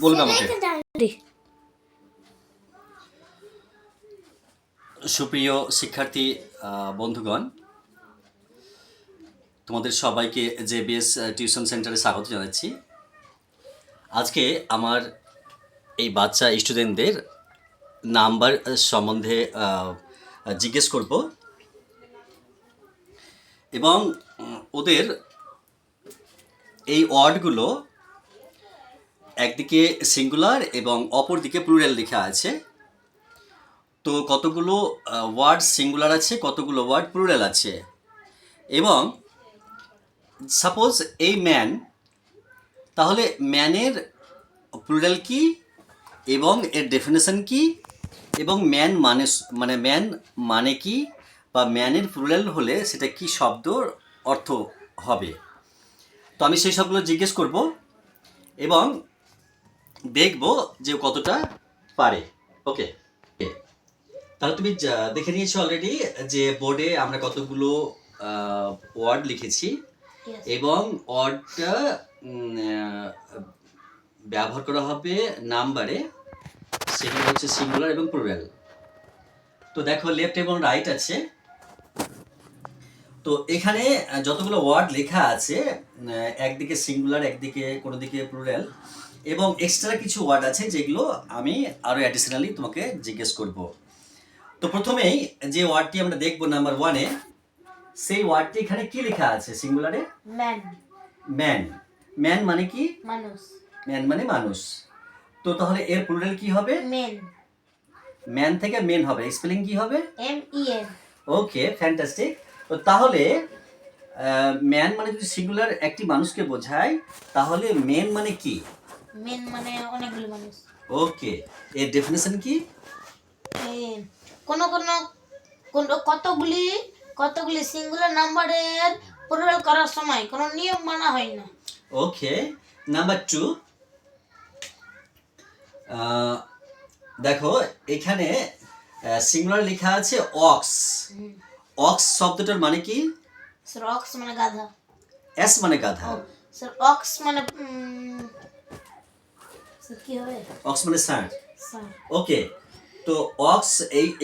বলবে আমাকে। সুপ্রিয় শিক্ষার্থী বন্ধুগণ, তোমাদের সবাইকে জেবিএস টিউশন সেন্টারে স্বাগত জানাচ্ছি। আজকে আমার এই বাচ্চা স্টুডেন্টদের নাম্বার সম্বন্ধে জিজ্ঞেস করব এবং ওদের এই ওয়ার্ডগুলো একদিকে সিঙ্গুলার এবং অপর দিকে প্লুরাল লেখা আছে। তো কতগুলো ওয়ার্ড সিঙ্গুলার আছে, কতগুলো ওয়ার্ড প্লুরাল আছে, এবং সাপোজ এই ম্যান, তাহলে ম্যানের প্লুরাল কি এবং এর ডেফিনেশন কি, এবং ম্যান ম্যান মানে কি, বা ম্যানের প্লুরাল হলে সেটা কি শব্দর অর্থ হবে। তো আমি সেই সবগুলো জিজ্ঞেস করব এবং দেখব যে কতটা পারে। ওকে, তাহলে তুমি দেখে নিয়েছো অলরেডি যে বোর্ডে আমরা কতগুলো ওয়ার্ড লিখেছি এবং ওয়ার্ডটা ব্যবহার করা হবে নাম্বারে, সেখানে হচ্ছে সিঙ্গুলার এবং প্লুরাল। তো দেখো লেফট এবং রাইট আছে। তো এখানে যতগুলো ওয়ার্ড লেখা আছে, একদিকে সিঙ্গুলার, একদিকে কোনো দিকে প্লুরাল, এবং এক্সট্রা কিছু ওয়ার্ড আছে যেগুলো আমি আরও অ্যাডিশনালি তোমাকে জিজ্ঞেস করব। তো প্রথমেই যে ওয়ার্ডটি আমরা দেখব নাম্বার 1-এ, সেই ওয়ার্ডটি এখানে কি লেখা আছে সিঙ্গুলারে? ম্যান। ম্যান। ম্যান মানে কি? মানুষ। ম্যান মানে মানুষ। তো তাহলে এর প্লুরাল কি হবে? মেন। ম্যান থেকে মেন হবে, স্পেলিং কি হবে? MEN। ওকে, ফ্যান্টাস্টিক। তো তাহলে ম্যান মানে যদি সিঙ্গুলার একটি মানুষকে বোঝায়, তাহলে মেন মানে কি? মেন মানে অনেকগুলো মানুষ। ওকে, এর ডেফিনেশন কি? কতগুলি সিঙ্গুলার নাম্বারের প্লুরাল করার সময় কোনো নিয়ম মানা হয় না। ওকে, নাম্বার 2, দেখো এখানে সিঙ্গুলার লেখা আছে অক্স। অক্স শব্দটার মানে কি? স্যার অক্স মানে গাধা। এস মানে গাধা। স্যার অক্স মানে কি হবে? অক্স মানে ষাঁড়। স্যার ওকে, তো অক্স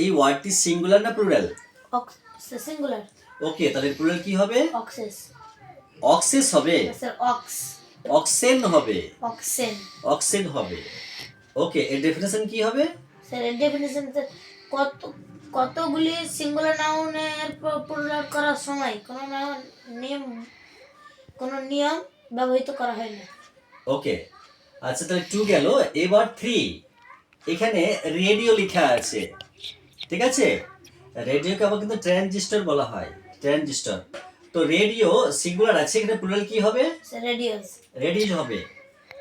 এই ওয়ার্ডটি সিঙ্গুলার না প্লুরাল? Ox singular. ওকে, তাহলে প্লুরাল কি হবে? অক্সেস। অক্সেস হবে? Sir ox. অক্সেন হবে? অক্সেন। অক্সেন হবে। ওকে, এর ডেফিনেশন কি হবে? স্যার এর ডেফিনিশন কতগুলি সিঙ্গুলার নাউনের প্লুরাল করার সময় কোনো নিয়ম ব্যবহৃত করা হয় না। ওকে, আচ্ছা তাহলে 2 গেল। এবার 3, এখানে রেডিও লেখা আছে, ঠিক আছে? রেডিওকে আবার কিন্তু ট্রানজিস্টর বলা হয়, ট্রানজিস্টর। তো রেডিও সিঙ্গুলার আছে, এখানে প্লুরাল কি হবে? Sir radios. রেডিওস হবে।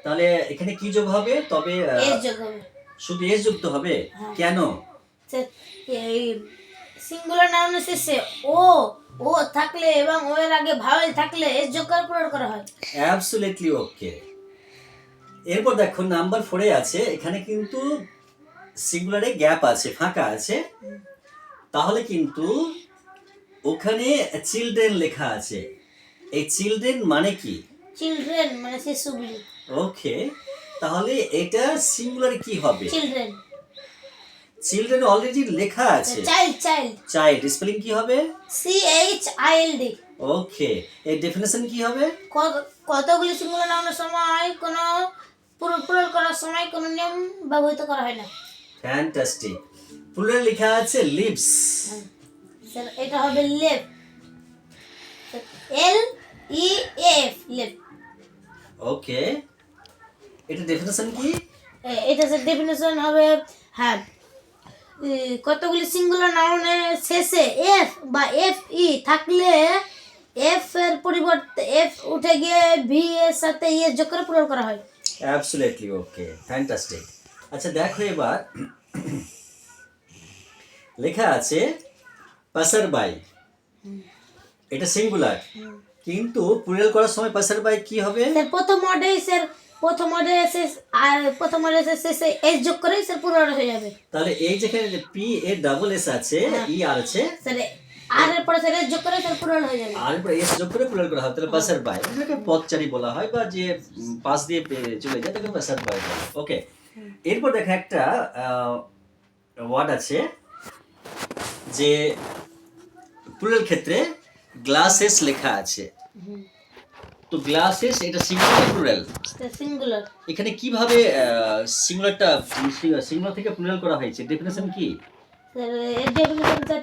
তাহলে এখানে কি যোগ হবে? তবে এস যোগ হবে। শুধু এস যুক্ত হবে? কেন? স্যার এই সিঙ্গুলার নাউনের শেষে ও থাকলে এবং ও এর আগে ভাওয়েল থাকলে এস যোগ করে প্লুরাল করা হয়। অ্যাবসলিউটলি ওকে। এরপর দেখো নাম্বার 4-এ আছে, এখানে কিন্তু সিঙ্গুলারে গ্যাপ আছে, ফাঁকা আছে, তাহলে কিন্তু ওখানে চিলড্রেন লেখা আছে। এই চিলড্রেন মানে কি? চিলড্রেন মানে শিশুগুলি। ওকে, তাহলে এটা সিঙ্গুলারে কি হবে? চিলড্রেন। চিলড্রেন অলরেডি লেখা আছে। চাইল্ড স্পেলিং কি হবে? CHILD। ওকে, এর ডেফিনেশন কি হবে? কতগুলি সিঙ্গুলার নাউনের সময় কোনো প্লুরাল করার সময় কোনো নিয়ম ব্যবহৃত করা হয় না। ফ্যান্টাস্টিক। প্লুরাল লেখা আছে লিভস। স্যার এটা হবে লেফ। LEF left. ওকে, এটা ডেফিনেশন কি? এটা স্যার ডেফিনেশন হবে, হ্যাঁ, কতগুলি সিঙ্গুলার নাউনের শেষে এফ বা FE থাকলে এফ এর পরিবর্তে এফ উঠে গিয়ে ভি এর সাথে এস যোগ করে প্লুরাল করা হয়। অ্যাবসলিউটলি ওকে, ফ্যান্টাস্টিক। আচ্ছা দেখো এবার লেখা আছে পাসার বাই, এটা সিঙ্গুলার, কিন্তু প্লুরাল করার সময় পাসার বাই কি হবে? স্যার প্রথম ওয়ার্ডে শেষে এস যোগ করে স্যার প্লুরাল হয়ে যাবে। তাহলে এই যেখানে P এর ডাবল এস আছে, ই আর আছে, স্যার আর এর পরে স্যার যোগ করে স্যার প্লুরাল হয়ে যাবে। আর এরপরে এস যোগ করে প্লুরাল করা হয়, তাহলে পাসার বাই, এটাকে পথচারী বলা হয়, বা যে পাস দিয়ে চলে যায় তাকে পাসার বাই বলে। ওকে, এরপর দেখা একটা ওয়ার্ড আছে যে প্লুরাল ক্ষেত্রে গ্লাসেস লেখা আছে। তো গ্লাসেস এটা সিঙ্গুলার প্লুরাল, সিঙ্গুলার। এখানে কিভাবে সিঙ্গুলারটা সিঙ্গুলার থেকে প্লুরাল করা হয়েছে, ডেফিনেশন কি? স্যার এর ডেফিনিশন স্যার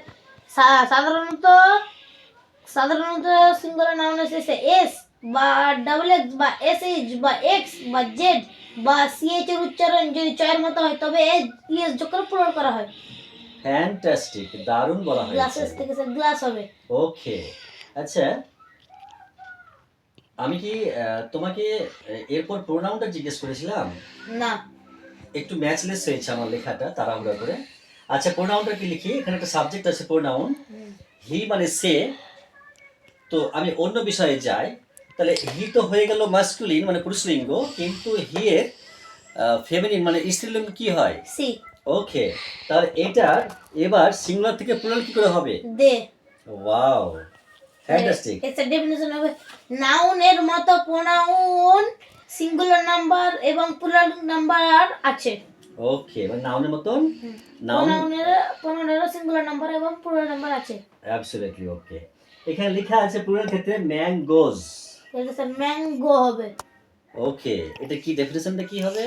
সাধারণত সিঙ্গুলার নাউনের শেষে এস বা ডাবল এক্স বা এস এইচ বা এক্স বা জেড বা সিএইচ এর উচ্চারণ যদি চয়ের মতো হয় তবে এস যোগ করে প্লুরাল করা হয়। ফ্যান্টাস্টিক, দারুণ বলা হয়েছে। গ্লাসেস থেকে স্যার গ্লাস হবে। ওকে, আচ্ছা আমি কি তোমাকে এরপর প্রোনাউনটা জিজ্ঞেস করেছিলাম? না, একটু ম্যাচলেস হয়েছে আমার লেখাটা তাড়াহুড়া করে। আচ্ছা প্রোনাউনটা কি লিখি, এখানে একটা সাবজেক্ট আছে প্রোনাউন, হি মানে সে। তো আমি অন্য বিষয়ে যাই, তাহলে হি তো হয়ে গেল মাস্কুলিন মানে পুরুষলিঙ্গ, কিন্তু হি এর ফেমিনিন মানে স্ত্রীলিঙ্গ কি হয়? সি। ওকে, তাহলে এটার এবার সিঙ্গুলার থেকে প্লুরাল কি করে হবে? দে। Wow, fantastic. এর ডেফিনিশন হবে নাউনের মতো প্রোনাউন সিঙ্গুলার নাম্বার এবং প্লুরাল নাম্বার আছে। ওকে, মানে নাউনের মতন নাউন প্রোনাউনেরও সিঙ্গুলার নাম্বার এবং প্লুরাল নাম্বার আছে। Absolutely okay. এখানে লেখা আছে প্লুরাল ক্ষেত্রে ম্যাঙ্গোজ। এটা স্যার ম্যাঙ্গো হবে। ওকে, এটা কি ডেফিনেশনটা কি হবে?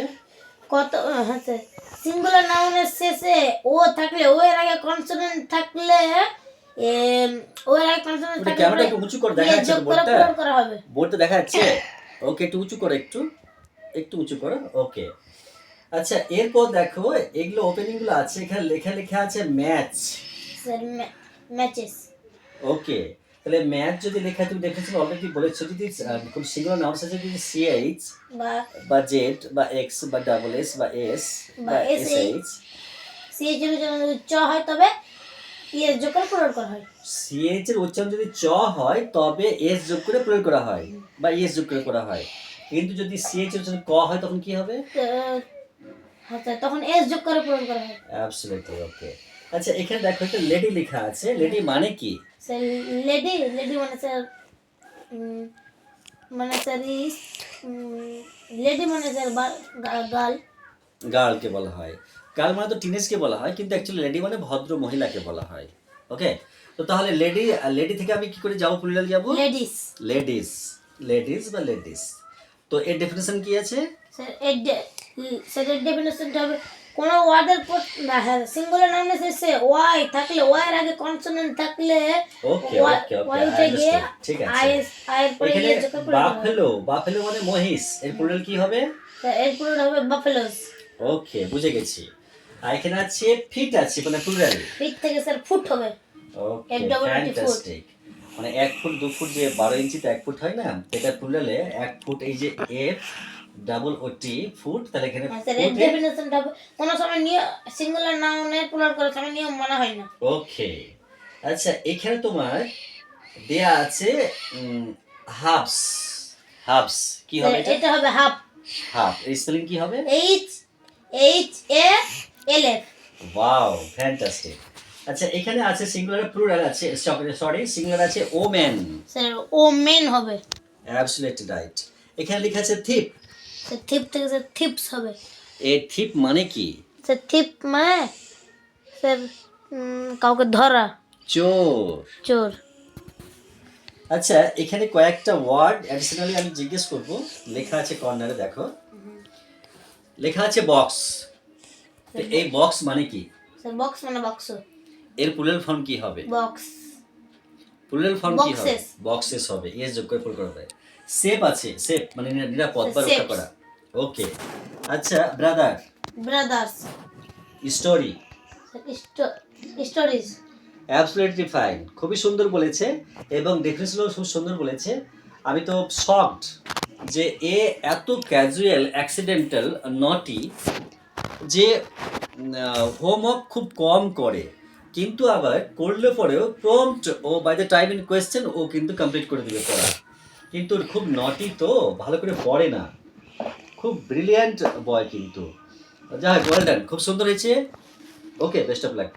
কত হ্যাঁ স্যার, সিঙ্গুলার নাউনের শেষে ও থাকলে, ও এর আগে কনসোনেন্ট থাকলে, ও এর আগে কনসোনেন্ট ওটা থাকলে ক্যামেরাটা একটু উঁচু করে দেখা যাচ্ছে যোগ করে বোর্ডটা? প্লুরাল করা হবে। বোর্ডটা দেখা যাচ্ছে? ওকে, একটু উঁচু করো, একটু একটু উঁচু করো। ওকে, আচ্ছা এরপর দেখো এগুলো ওপেনিং গুলো আছে, এখানে লেখা আছে ম্যাচ। Sir matches. ওকে, তাহলে ম্যাচ যদি লেখা, তুমি দেখেছো অলরেডি বলেছো, যদি কোন সিঙ্গুলার নাউন আছে যদি সিএইচ বা জেড বা এক্স বা ডাবল এস বা এস বা এসএইচ, সিএইচ এর উচ্চারণ যদি চ হয় তবে এস যোগ করে প্লুরাল করা হয়। সিএইচ এর উচ্চারণ যদি চ হয় তবে এস যোগ করে প্রয়োগ করা হয় বা এস যোগ করে করা হয়, কিন্তু যদি সিএইচ এর উচ্চারণ ক হয় তখন কি হবে? হ্যাঁ স্যার, তখন এস যোগ করে প্লুরাল করা হয়। অ্যাবসলিউটলি ওকে। আচ্ছা এখানে দেখো একটা লেডি লেখা আছে, লেডি মানে কি? স্যার লেডি মানে স্যার মানে স্যার লেডি মানে স্যার গার্ল। গার্লকে বলা হয়, গার্ল মানে তো টিনেজকে বলা হয়, কিন্তু অ্যাকচুয়ালি লেডি মানে ভদ্র মহিলাকে বলা হয়। ওকে, তো তাহলে লেডি থেকে আমি কি করে যাবো, প্লুরাল যাবো? লেডিস। লেডিস, লেডিস বা লেডিস। তো এর ডেফিনেশন কি আছে? স্যার এর ডেফিনেশনটা হবে কোন ওয়ার্ডের পর সিঙ্গুলার নাউনের শেষে ওয়াই থাকলে, ওয়াই এর আগে কনসোনেন্ট থাকলে ওকে ওকে ওয়াই ওকে, উঠে গিয়ে ঠিক আছে। আইএস আই এর পরে এখানে ইয়ে যোগ করে প্লুরাল করা হয়। বাফেলো মানে মহিষ, এর প্লুরাল কি হবে? স্যার এর প্লুরাল হবে বাফেলোস। ওকে, বুঝে গেছি। আর এখানে আছে ফিট আছে মানে প্লুরাল। ফিট থেকে স্যার ফুট হবে। ওকে, FWT ফুট। ফ্যান্টাস্টিক। মানে 1 ফুট 2 ফুট যে 12 ইঞ্চিতে 1 ফুট হয় না, এটা প্লুরালে 1 ফুট, এই যে F double O T foot, তাহলে এখানে স্যার এর ডেফিনেশনটা হবে কোন সময় সিঙ্গুলার নাউনের প্লুরাল করার সময় নিয়ম মানা হয় না। ওকে, আচ্ছা এখানে তোমার দেয়া আছে হাফস। হাফস কি হবে স্যার এটা? এটা হবে হাফ। হাফ এর স্পেলিং কি হবে? HALF। Wow, fantastic. আচ্ছা এখানে আছে সিঙ্গুলার, প্লুরাল আছে, সরি সিঙ্গুলার আছে ওমেন। স্যার ও মেন হবে। Absolutely right. এখানে লেখা আছে থিপ। স্যার থিপ থেকে স্যার থিপস হবে। এই থিপ মানে কি? স্যার থিপ মানে স্যার কাউকে ধরা, চোর। চোর। আচ্ছা এখানে কয়েকটা ওয়ার্ড অ্যাডিশনালি আমি জিজ্ঞেস করব, লেখা আছে কর্নারে দেখো, লেখা আছে বক্স। তো এই বক্স মানে কি? স্যার বক্স মানে বাক্স। এর প্লুরাল ফর্ম কি হবে? বক্স। প্লুরাল ফর্ম কি হবে? Boxes. বক্সেস হবে, এস যোগ করে প্লুরাল হবে। সেফ আছে, সেফ মানে নিরাপদ বা রক্ষা করা। ওকে, আচ্ছা brother. Brothers. Story. Stories. Absolutely fine, খুবই সুন্দর বলেছে এবং ডেফিনেশনও খুব সুন্দর বলেছে। আমি তো শকড যে এ এত ক্যাজুয়াল, অ্যাক্সিডেন্টাল, নটি, যে হোমওয়ার্ক খুব কম করে, কিন্তু আবার করলে পরেও প্রম্পট ও by the time in question ও কিন্তু কমপ্লিট করে দেবে পড়া, কিন্তু ওর খুব নটি তো ভালো করে পড়ে না, খুব ব্রিলিয়ান্ট বয় কিন্তু। যাই হোক, ওয়েল ডান, খুব সুন্দর হয়েছে। ওকে, বেস্ট অফ লাক।